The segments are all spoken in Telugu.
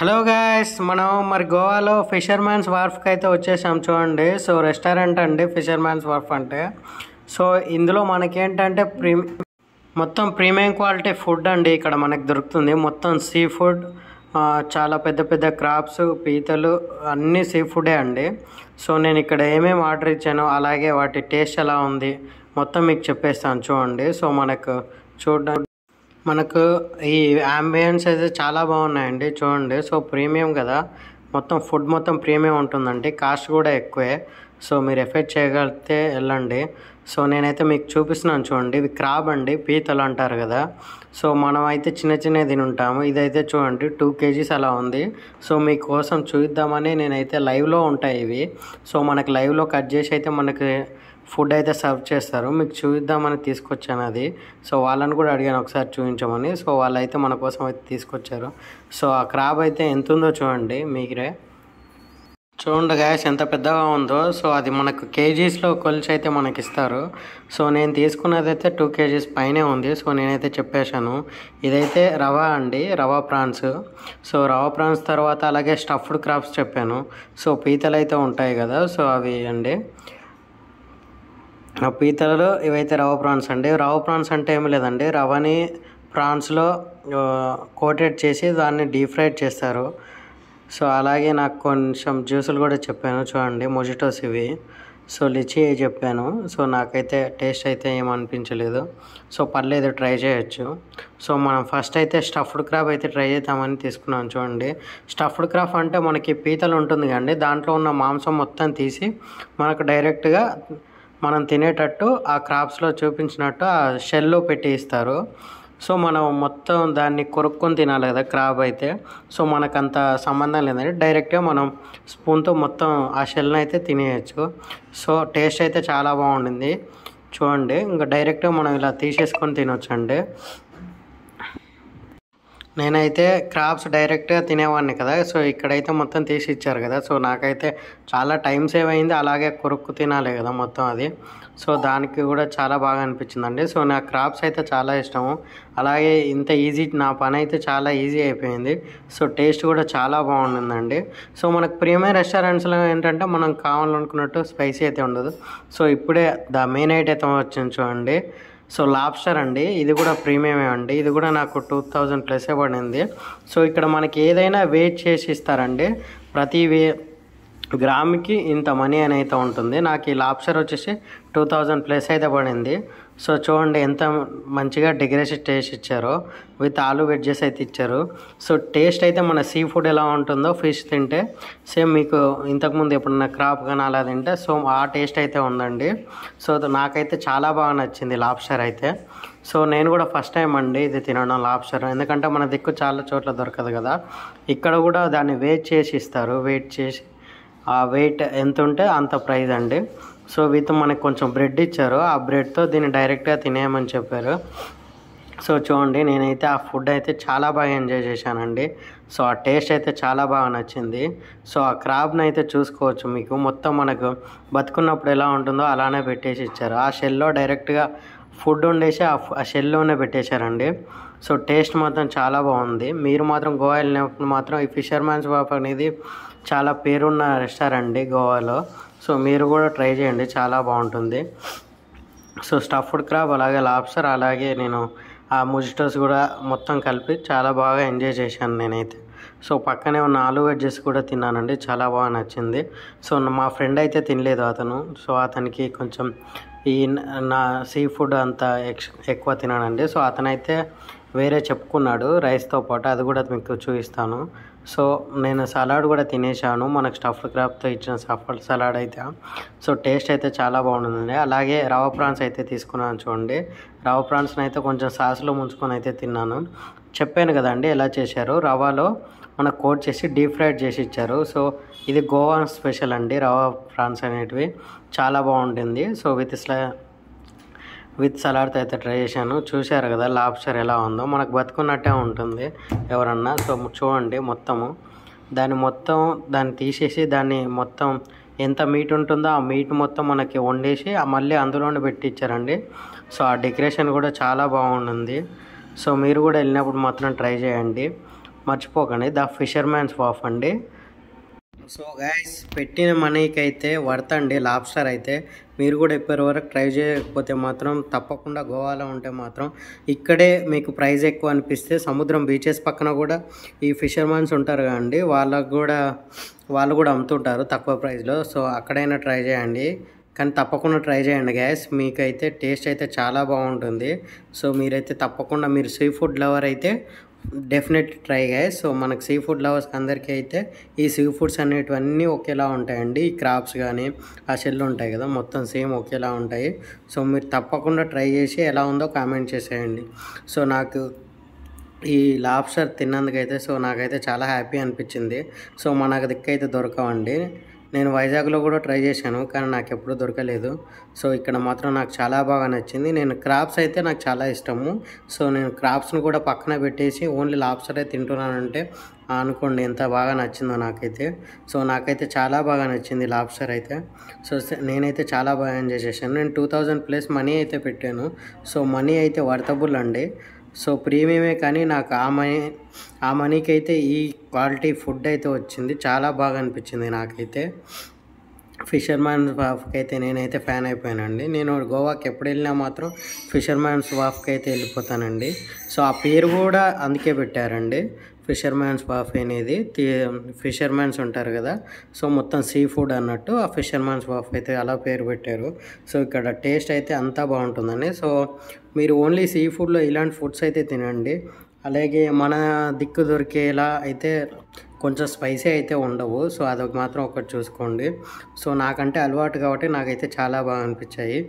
హలో గాయస్, మనం మరి గోవాలో ఫిషర్మ్యాన్స్ వార్ఫ్కి అయితే వచ్చేసాం చూడండి. సో రెస్టారెంట్ అండి ఫిషర్మ్యాన్స్ వార్ఫ్ అంటే. సో ఇందులో మనకేంటంటే మొత్తం ప్రీమియం క్వాలిటీ ఫుడ్ అండి ఇక్కడ మనకు దొరుకుతుంది. మొత్తం సీ ఫుడ్, చాలా పెద్ద పెద్ద క్రాబ్స్, పీతలు, అన్నీ సీ ఫుడే అండి. సో నేను ఇక్కడ ఏమేమి ఆర్డర్ ఇచ్చానో అలాగే వాటి టేస్ట్ ఎలా ఉంది మొత్తం మీకు చెప్పేస్తాను చూడండి. సో మనకు ఈ అంబియన్స్ అయితే చాలా బాగున్నాయండి చూడండి. సో ప్రీమియం కదా, మొత్తం ఫుడ్ మొత్తం ప్రీమియం ఉంటుందండి, కాస్ట్ కూడా ఎక్కువే. సో మీరు ఎఫెక్ట్ చేయగలిగితే వెళ్ళండి. సో నేనైతే మీకు చూపిస్తున్నాను చూడండి. ఇవి క్రాబ్ అండి, పీతలు అంటారు కదా. సో మనం అయితే చిన్న చిన్న తినుంటాము, ఇదైతే చూడండి 2 kgs అలా ఉంది. సో మీకోసం చూద్దామని నేనైతే లైవ్లో ఉంటాయి ఇవి. సో మనకు లైవ్లో కట్ చేసి అయితే మనకి ఫుడ్ అయితే సర్వ్ చేస్తారు. మీకు చూద్దామని తీసుకొచ్చాను అది. సో వాళ్ళని కూడా అడిగాను ఒకసారి చూపించమని. సో వాళ్ళైతే మన కోసం అయితే తీసుకొచ్చారు. సో ఆ క్రాబ్ అయితే ఎంత ఉందో చూడండి మీరే. చూడండి గాయస్ ఎంత పెద్దగా ఉందో. సో అది మనకు కేజీస్లో కొలిచి అయితే మనకి ఇస్తారు. సో నేను తీసుకున్నది అయితే 2 kgs పైనే ఉంది. సో నేనైతే చెప్పేశాను. ఇదైతే రవా అండి, rava prawns. So rava prawns తర్వాత అలాగే స్టఫ్డ్ క్రాబ్స్ చెప్పాను. సో పీతలు అయితే ఉంటాయి కదా, సో అవి అండి ఆ పీతలలో. ఇవైతే రవ ప్రాన్స్ అండి. రవ ప్రాన్స్ అంటే ఏమి లేదండి, రవని ప్రాన్స్లో కోటెడ్ చేసి దాన్ని డీప్ ఫ్రైడ్ చేస్తారు. సో అలాగే నాకు కొంచెం జ్యూసులు కూడా చెప్పాను చూడండి, మొజిటోస్ ఇవి. సో లిచీ చెప్పాను. సో నాకైతే టేస్ట్ అయితే ఏమనిపించలేదు. సో పర్లేదు, ట్రై చేయొచ్చు. సో మనం ఫస్ట్ అయితే స్టఫ్డ్ క్రాబ్ అయితే ట్రై చేద్దామని తీసుకున్నాం చూడండి. స్టఫ్డ్ క్రాబ్ అంటే మనకి పీతలు ఉంటుంది కండి, దాంట్లో ఉన్న మాంసం మొత్తం తీసి మనకు డైరెక్ట్గా మనం తినేటట్టు ఆ క్రాబ్స్లో చూపించినట్టు ఆ షెల్లో పెట్టి ఇస్తారు. సో మనం మొత్తం దాన్ని కొరుక్కొని తినాలి కదా క్రాబ్ అయితే. సో మనకంత సంబంధం లేదండి, డైరెక్ట్గా మనం స్పూన్తో మొత్తం ఆ షెల్ని అయితే తినేయచ్చు. సో టేస్ట్ అయితే చాలా బాగుండింది చూడండి. ఇంకా డైరెక్ట్గా మనం ఇలా తీసేసుకొని తినొచ్చండి. నేనైతే క్రాబ్స్ డైరెక్ట్గా తినేవాడిని కదా. సో ఇక్కడైతే మొత్తం తీసి ఇచ్చారు కదా. సో నాకైతే చాలా టైం సేవ్ అయింది, అలాగే కొరుక్కు తినాలి కదా మొత్తం అది. సో దానికి కూడా చాలా బాగా అనిపించిందండి. సో నాకు క్రాబ్స్ అయితే చాలా ఇష్టము. అలాగే ఇంత ఈజీ, నా పని అయితే చాలా ఈజీ అయిపోయింది. సో టేస్ట్ కూడా చాలా బాగుంటుందండి. సో మనకు ప్రీమియం రెస్టారెంట్స్లో ఏంటంటే మనం కావాలనుకున్నట్టు స్పైసీ అయితే ఉండదు. సో ఇప్పుడే ద మెయిన్ ఐటమ్ వచ్చింది చూడండి. సో లాబ్స్టర్ అండి, ఇది కూడా ప్రీమియమే అండి. ఇది కూడా నాకు 2000 ప్లస్ పడింది. సో ఇక్కడ మనకి ఏదైనా వెయిట్ చేసి ఇస్తారండి. ప్రతి గ్రామ్కి ఇంత మనీ అని అయితే ఉంటుంది. నాకు ఈ లాబ్స్టర్ వచ్చేసి 2000 ప్లస్ అయితే పడింది. సో చూడండి ఎంత మంచిగా డెకరేషన్ టేస్ట్ ఇచ్చారో, విత్ ఆలు వెడ్జెస్ అయితే ఇచ్చారు. సో టేస్ట్ అయితే మన సీ ఫుడ్ ఎలా ఉంటుందో ఫిష్ తింటే సేమ్ మీకు ఇంతకుముందు ఎప్పుడన్నా క్రాప్ కానీ అలా తింటే సో ఆ టేస్ట్ అయితే ఉందండి. సో నాకైతే చాలా బాగా నచ్చింది లాబ్స్టర్ అయితే. సో నేను కూడా ఫస్ట్ టైం అండి ఇది తినడం లాబ్స్టర్, ఎందుకంటే మన దిక్కు చాలా చోట్ల దొరకదు కదా. ఇక్కడ కూడా దాన్ని వెయిట్ చేసి ఇస్తారు, వెయిట్ చేసి ఆ వెయిట్ ఎంత ఉంటే అంత ప్రైస్ అండి. సో విత్ మనకు కొంచెం బ్రెడ్ ఇచ్చారు, ఆ బ్రెడ్తో దీన్ని డైరెక్ట్గా తినేయమని చెప్పారు. సో చూడండి నేనైతే ఆ ఫుడ్ అయితే చాలా బాగా ఎంజాయ్ చేశానండి. సో ఆ టేస్ట్ అయితే చాలా బాగా నచ్చింది. సో ఆ క్రాబ్ని అయితే చూసుకోవచ్చు, మీకు మొత్తం మనకు బతుకున్నప్పుడు ఎలా ఉంటుందో అలానే పెట్టేసి ఇచ్చారు. ఆ షెల్లో డైరెక్ట్గా ఫుడ్ వండేసి ఆ షెల్లోనే పెట్టేశారండి. సో టేస్ట్ మాత్రం చాలా బాగుంది. మీరు మాత్రం గోవా వెళ్ళినప్పుడు మాత్రం ఈ ఫిషర్మ్యాన్స్ వార్ఫ్ అనేది చాలా పేరున్న రెస్టారెంట్ గోవాలో. సో మీరు కూడా ట్రై చేయండి, చాలా బాగుంటుంది. సో స్టఫ్డ్ క్రాబ్ అలాగే లాబ్స్టర్ అలాగే నేను ఆ మొజిటోస్ కూడా మొత్తం కలిపి చాలా బాగా ఎంజాయ్ చేశాను నేనైతే. సో పక్కనే ఉన్న ఆలు వెడ్జెస్ కూడా తిన్నానండి, చాలా బాగా నచ్చింది. సో మా ఫ్రెండ్ అయితే తినలేదు అతను. సో అతనికి కొంచెం ఈ నా సీ ఫుడ్ అంతా ఎక్కువ తినానండి. సో అతనైతే వేరే చెప్పుకున్నాడు రైస్తో పాటు, అది కూడా మీకు చూపిస్తాను. సో నేను సలాడ్ కూడా తినేసాను, మనకు స్టఫ్డ్ క్రాబ్తో ఇచ్చిన స్టఫ్డ్ సలాడ్ అయితే. సో టేస్ట్ అయితే చాలా బాగుంటుంది. అలాగే రవ ప్రాన్స్ అయితే తీసుకున్నాను చూడండి. రవ ప్రాన్స్ని అయితే కొంచెం సాస్లో ముంచుకొని అయితే తిన్నాను. చెప్పాను కదండి ఎలా చేశారు, రవాలో మనకు కోట్ చేసి డీప్ ఫ్రైడ్ చేసి ఇచ్చారు. సో ఇది గోవా స్పెషల్ అండి, రవా ప్రాన్స్ అనేటివి చాలా బాగుంటుంది. సో విత్ సలాడ్తో అయితే ట్రై చేశాను. చూశారు కదా లాబ్స్టర్ ఎలా ఉందో, మనకు బతుకున్నట్టే ఉంటుంది ఎవరన్నా. సో చూడండి మొత్తము దాన్ని తీసేసి దాన్ని మొత్తం ఎంత మీట్ ఉంటుందో ఆ మీట్ మొత్తం మనకి వండేసి మళ్ళీ అందులోనే పెట్టి ఇచ్చారండి. సో ఆ డెకరేషన్ కూడా చాలా బాగుంటుంది. సో మీరు కూడా వెళ్ళినప్పుడు మాత్రం ట్రై చేయండి. మర్చిపోకండి. ద ఫిషర్మ్యాన్స్ వాఫ్ అండి. సో గైస్, పెట్టిన మనీకి అయితే వర్త్ అండి లాబ్స్టర్ అయితే. మీరు కూడా ఇప్పటి వరకు ట్రై చేయకపోతే మాత్రం తప్పకుండా గోవాలో ఉంటే మాత్రం ఇక్కడే మీకు ప్రైస్ ఎక్కువ అనిపిస్తే సముద్రం బీచెస్ పక్కన కూడా ఈ ఫిషర్మెన్స్ ఉంటారు కదండి, వాళ్ళు కూడా అమ్ముతుంటారు తక్కువ ప్రైస్లో. సో అక్కడైనా ట్రై చేయండి, కానీ తప్పకుండా ట్రై చేయండి గ్యాస్. మీకైతే టేస్ట్ అయితే చాలా బాగుంటుంది. సో మీరైతే తప్పకుండా, మీరు సీ ఫుడ్ లవర్ అయితే డెఫినెట్ ట్రై గ్యాస్. సో మనకు సీ ఫుడ్ లవర్స్ అందరికీ అయితే ఈ సీ ఫుడ్స్ అనేటివన్నీ ఒకేలా ఉంటాయండి. ఈ క్రాబ్స్ కానీ ఆ షెల్ ఉంటాయి కదా, మొత్తం సేమ్ ఒకేలా ఉంటాయి. సో మీరు తప్పకుండా ట్రై చేసి ఎలా ఉందో కామెంట్ చేసేయండి. సో నాకు ఈ లాబ్స్టర్ తిన్నందుకైతే నాకైతే చాలా హ్యాపీ అనిపించింది. సో మనకు దిక్కైతే దొరకవండి. నేను వైజాగ్లో కూడా ట్రై చేశాను, కానీ నాకు ఎప్పుడూ దొరకలేదు. సో ఇక్కడ మాత్రం నాకు చాలా బాగా నచ్చింది. నేను క్రాబ్స్ అయితే నాకు చాలా ఇష్టము. సో నేను క్రాబ్స్ను కూడా పక్కన పెట్టేసి ఓన్లీ లాబ్స్టరే తింటున్నానంటే అనుకోండి ఎంత బాగా నచ్చిందో నాకైతే. సో నాకైతే చాలా బాగా నచ్చింది లాబ్స్టర్ అయితే. సో నేనైతే చాలా బాగా ఎంజాయ్ చేశాను. నేను 2000+ మనీ అయితే పెట్టాను. సో మనీ అయితే వర్తబుల్ అండి. సో ప్రీమియమే, కానీ నాకు ఆ మనీకి అయితే ఈ క్వాలిటీ ఫుడ్ అయితే వచ్చింది. చాలా బాగా అనిపించింది నాకైతే. ఫిషర్మ్యాన్స్ వాఫ్కి అయితే నేనైతే ఫ్యాన్ అయిపోయానండి. నేను గోవాకి ఎప్పుడు వెళ్ళినా మాత్రం ఫిషర్మ్యాన్స్ వాఫ్కి అయితే వెళ్ళిపోతానండి. సో ఆ పేరు కూడా అందుకే పెట్టారండి, ఫిషర్మ్యాన్స్ వాఫ్ అనేది. ఫిషర్మ్యాన్స్ ఉంటారు కదా, సో మొత్తం సీ ఫుడ్ అన్నట్టు ఆ ఫిషర్మ్యాన్స్ వాఫ్ అయితే అలా పేరు పెట్టారు. సో ఇక్కడ టేస్ట్ అయితే అంతా బాగుంటుందండి. సో మీరు ఓన్లీ సీ ఫుడ్లో ఇలాంటి ఫుడ్స్ అయితే తినండి. అలాగే మన దిక్కు దొరికేలా అయితే కొంచెం స్పైసీ అయితే ఉండవు. సో అదొక మాత్రం ఒకటి చూసుకోండి. సో నాకంటే అలవాటు కాబట్టి నాకైతే చాలా బాగా అనిపించాయి.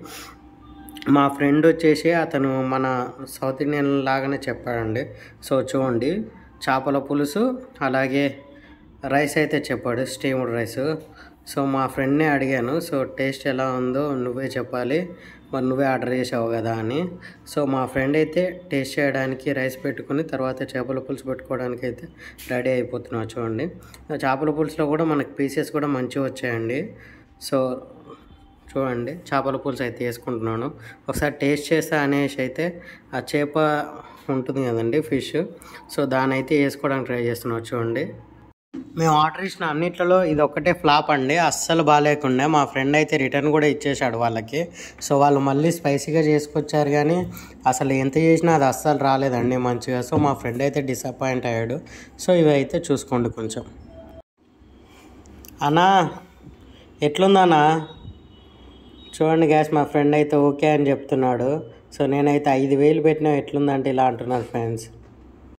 మా ఫ్రెండ్ వచ్చేసి అతను మన సౌత్ ఇండియన్ లాగానే చెప్పాడండి. సో చూడండి, చేపల పులుసు అలాగే రైస్ అయితే చెప్పాడు, స్టీమ్డ్ రైస్. సో మా ఫ్రెండ్నే అడిగాను, సో టేస్ట్ ఎలా ఉందో నువ్వే చెప్పాలి, మరి నువ్వే ఆర్డర్ చేసావు కదా అని. సో మా ఫ్రెండ్ అయితే టేస్ట్ చేయడానికి రైస్ పెట్టుకుని తర్వాత చేపల పులుసు పెట్టుకోవడానికి అయితే రెడీ అయిపోతున్నావు. చూడండి, చేపల పులుసులో కూడా మనకి పీసెస్ కూడా మంచిగా వచ్చాయండి. సో చూడండి, చేపల పులుసు అయితే వేసుకుంటున్నాను. ఒకసారి టేస్ట్ చేస్తా అనేసి అయితే ఆ చేప ఉంటుంది కదండి, ఫిష్, సో దాన్ని అయితే వేసుకోవడానికి ట్రై చేస్తున్నాను. చూడండి, మేము ఆర్డర్ ఇచ్చిన అన్నిట్లలో ఇది ఒక్కటే ఫ్లాప్ అండి, అస్సలు బాగాలేకుండా. మా ఫ్రెండ్ అయితే రిటర్న్ కూడా ఇచ్చేసాడు వాళ్ళకి. సో వాళ్ళు మళ్ళీ స్పైసీగా చేసుకొచ్చారు, కానీ అసలు ఎంత చేసినా అది అస్సలు రాలేదండి మంచిగా. సో మా ఫ్రెండ్ అయితే డిసప్పాయింట్ అయ్యాడు. సో ఇవి అయితే చూసుకోండి కొంచెం. అన్నా ఎట్లుందన్నా చూడండి గ్యాస్, మా ఫ్రెండ్ అయితే ఓకే అని చెప్తున్నాడు. సో నేనైతే 5000 పెట్టినా ఎట్లుందంటే ఇలా అంటున్నాను ఫ్రెండ్స్.